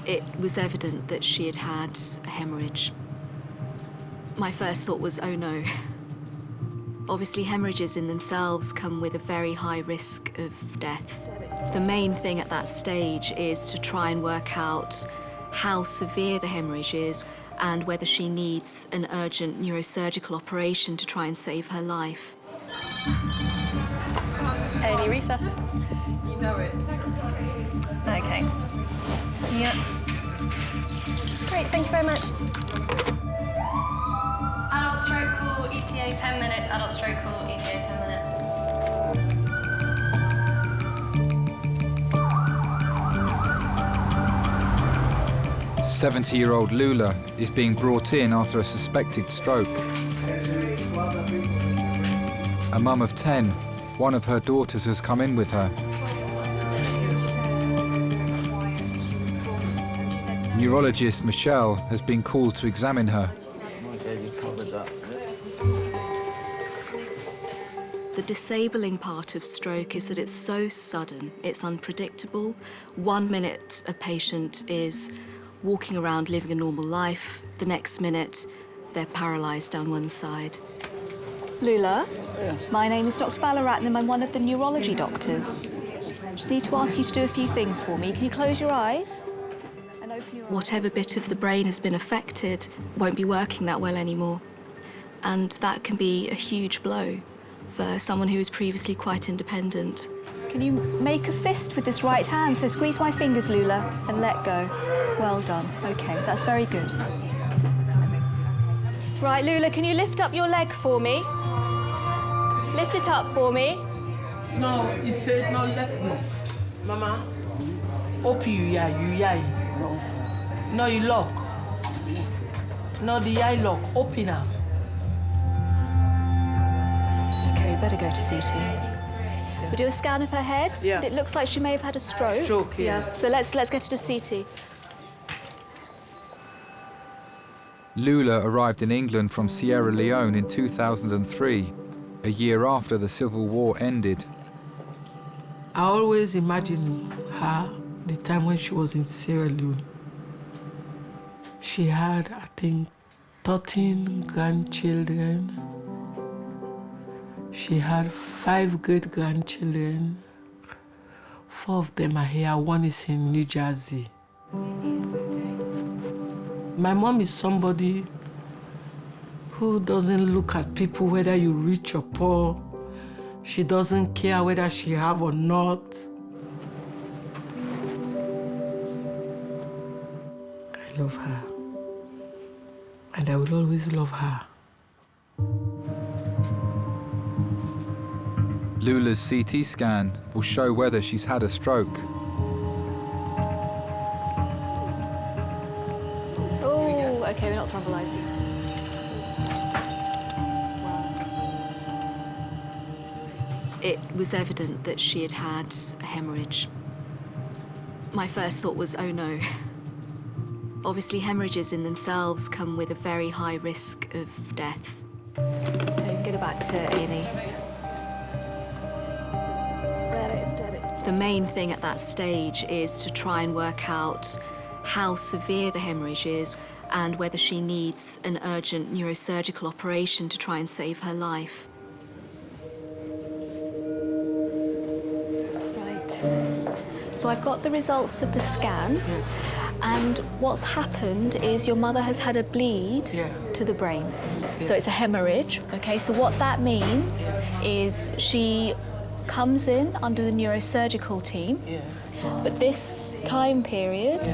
It was evident that she had had a hemorrhage. My first thought was, oh no. Obviously, hemorrhages in themselves come with a very high risk of death. The main thing at that stage is to try and work out how severe the hemorrhage is and whether she needs an urgent neurosurgical operation to try and save her life. A&E recess. You know it. Okay. Yep. Great, thank you very much. Adult stroke call, ETA 10 minutes. Adult stroke call, ETA 10 minutes. 70-year-old Lula is being brought in after a suspected stroke. A mum of 10, one of her daughters has come in with her. Neurologist Michelle has been called to examine her. The disabling part of stroke is that it's so sudden, it's unpredictable. 1 minute a patient is walking around living a normal life, the next minute they're paralysed down one side. Lula, my name is Dr. Ballaratnam. I'm one of the neurology doctors. Just need to ask you to do a few things for me. Can you close your eyes and open your eyes? Whatever bit of the brain has been affected won't be working that well anymore. And that can be a huge blow for someone who was previously quite independent. Can you make a fist with this right hand? So squeeze my fingers, Lula, and let go. Well done. OK, that's very good. Right, Lula, can you lift up your leg for me? Lift it up for me. No, you said no leftness. Mama, open you eye. No, you lock. No, the eye lock. Open now. OK, better go to CT. We'll do a scan of her head. Yeah. It looks like she may have had a stroke. Stroke, yeah. So let's get her to CT. Lula arrived in England from Sierra Leone in 2003, a year after the Civil War ended. I always imagine her the time when she was in Sierra Leone. She had, I think, 13 grandchildren. She had 5 great-grandchildren. 4 of them are here. 1 is in New Jersey. My mom is somebody who doesn't look at people whether you rich or poor. She doesn't care whether she have or not. I love her. And I will always love her. Lula's CT scan will show whether she's had a stroke. Oh, OK, we're not thrombolizing. It was evident that she had had a hemorrhage. My first thought was, oh no. Obviously, hemorrhages in themselves come with a very high risk of death. OK, get her back to A&E. The main thing at that stage is to try and work out how severe the hemorrhage is and whether she needs an urgent neurosurgical operation to try and save her life. Right. So I've got the results of the scan. Yes. And what's happened is your mother has had a bleed to the brain. So it's a hemorrhage, OK? So what that means is she comes in under the neurosurgical team, but this time period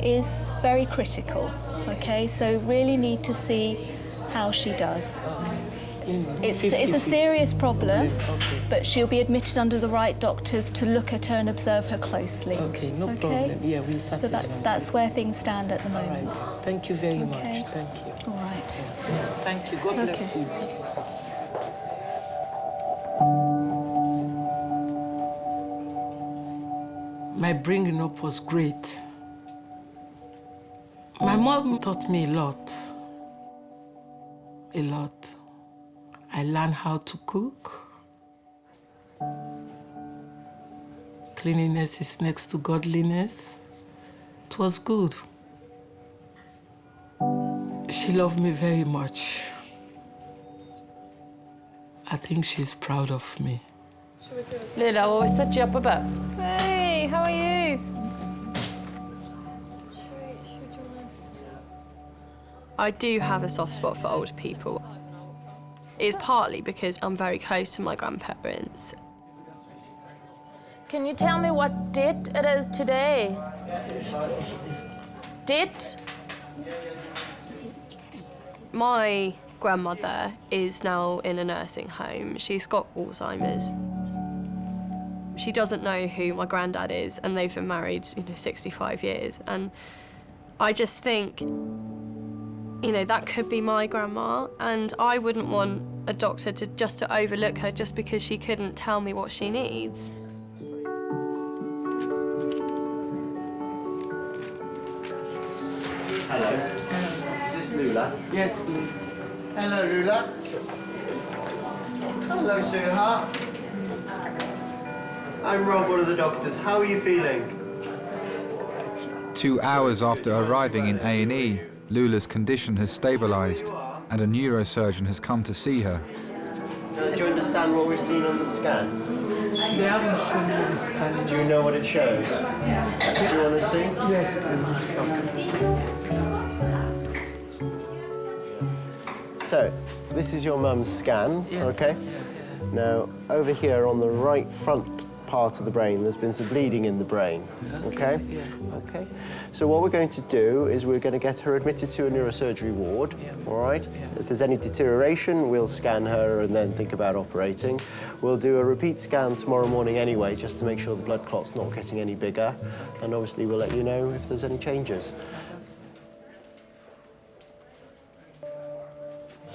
is very critical, OK? So really need to see how she does. It's a serious problem, but she'll be admitted under the right doctors to look at her and observe her closely. Okay, no problem. Yeah, we'll satisfy. So that's where things stand at the moment. All right. Thank you very much. Thank you. All right. Thank you. God bless you. My bringing up was great. My mom taught me a lot. A lot. I learned how to cook. Cleanliness is next to godliness. It was good. She loved me very much. I think she's proud of me. Lula, will we sit you up a bit? Hey, how are you? I do have a soft spot for older people. It's partly because I'm very close to my grandparents. Can you tell me what date it is today? Date? My grandmother is now in a nursing home. She's got Alzheimer's. She doesn't know who my granddad is, and they've been married, 65 years. And I just think, that could be my grandma, and I wouldn't want a doctor to overlook her just because she couldn't tell me what she needs. Hello. Is this Lula? Yes, please. Hello, Lula. Hello, sweetheart. I'm Rob, one of the doctors. How are you feeling? 2 hours after arriving in A&E, Lula's condition has stabilised and a neurosurgeon has come to see her. Do you understand what we've seen on the scan? They haven't shown me the scan. Do you know what it shows? Do you want to see? Yes, please. So, this is your mum's scan, Yes. okay? Now, over here on the right front part of the brain, there's been some bleeding in the brain, okay? Yeah. Okay. So what we're going to do is we're going to get her admitted to a neurosurgery ward, all right? If there's any deterioration, we'll scan her and then think about operating. We'll do a repeat scan tomorrow morning anyway, just to make sure the blood clot's not getting any bigger. And obviously we'll let you know if there's any changes.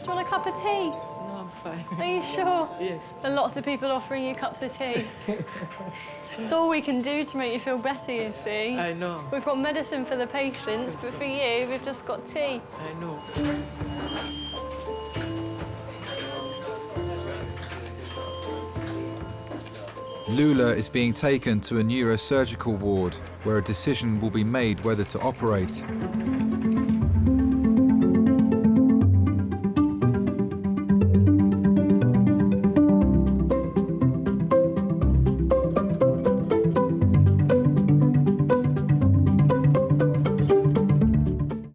Do you want a cup of tea? No, I'm fine. Are you sure? Yes. There are lots of people offering you cups of tea. It's all we can do to make you feel better, you see. I know. We've got medicine for the patients, but for you, we've just got tea. I know. Lula is being taken to a neurosurgical ward where a decision will be made whether to operate.